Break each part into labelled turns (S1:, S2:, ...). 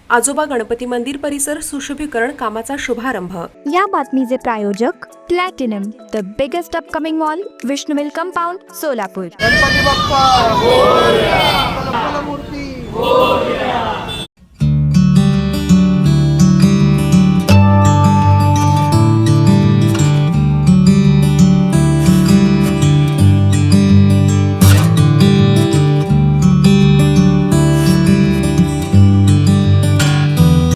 S1: आजोबा गणपती मंदिर परिसर सुशोभीकरण कामाचा शुभारंभ।
S2: या बातमीचे प्रायोजक Platinum, the biggest upcoming mall, Vishnuvil compound, Solapur.
S3: Ganpati बाप्पा मूर्ती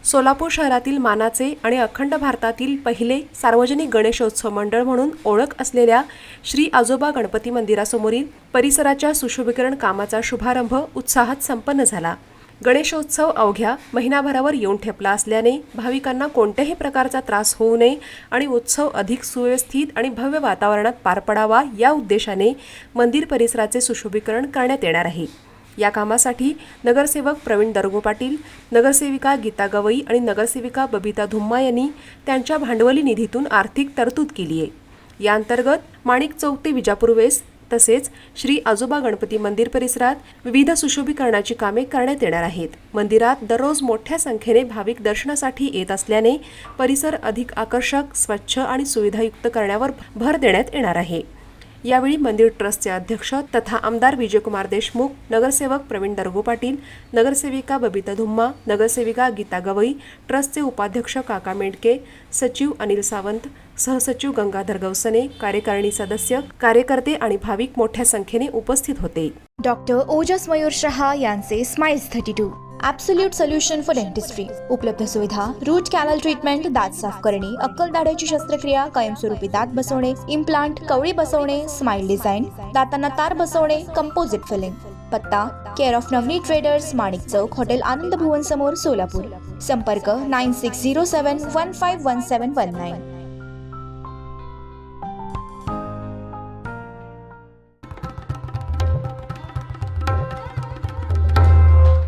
S1: सोलापूर शहरातील मानाचे आणि अखंड भारतातील पहिले सार्वजनिक गणेशोत्सव मंडळ म्हणून ओळख असलेल्या श्री आजोबा गणपती मंदिरासमोरील परिसराच्या सुशोभीकरण कामाचा शुभारंभ उत्साहात संपन्न झाला। गणेशोत्सव अवघ्या महिनाभरावर येऊन ठेपला असल्याने भाविकांना कोणत्याही प्रकारचा त्रास होऊ नये आणि उत्सव अधिक सुव्यवस्थित आणि भव्य वातावरणात पार पडावा या उद्देशाने मंदिर परिसराचे सुशोभीकरण करण्यात येणार आहे। या कामासाठी नगरसेवक प्रवीण दरगो पाटील, नगरसेविका गीता गवई आणि नगरसेविका बबिता धुम्मा यांनी त्यांच्या भांडवली निधीतून आर्थिक तरतूद केली आहे। या अंतर्गत माणिक चौक ते विजापूर वेस्ट तसेच श्री आजोबा गणपती मंदिर परिसरात विविध सुशोभीकरणाची कामे करण्यात येणार आहेत। मंदिरात दररोज मोठ्या संख्येने भाविक दर्शनासाठी येत असल्याने परिसर अधिक आकर्षक, स्वच्छ आणि सुविधायुक्त करण्यावर भर देण्यात येणार आहे। यावेळी मंदिर ट्रस्टचे अध्यक्ष तथा आमदार विजयकुमार देशमुख, नगरसेवक प्रवीण दरगो पाटील, नगरसेविका बबिता धुम्मा, नगरसेविका गीता गवई, ट्रस्टचे उपाध्यक्ष काका मेंढके, सचिव अनिल सावंत, सहसचिव गंगाधर गवसने, कार्यकारिणी सदस्य, कार्यकर्ते आणि भाविक मोठ्या संख्येने उपस्थित होते।
S2: डॉक्टर ओजस मयूर शहा यांचे smiles 32 absolute solution for dentistry. उपलब्ध सुविधा: रूट कॅनल ट्रीटमेंट, दात साफ करणे, अक्कल दाढेची शस्त्रक्रिया, कायमस्वरूपी दात बसवणे, इम्प्लांट, कवळी बसवणे, स्माइल डिझाइन, दातांना तार बसवणे, कंपोजिट फिलिंग। पत्ता: care of Navneet traders, Manik Chowk, hotel Anand Bhuvan समोर, सोलापूर। संपर्क: 9607151719।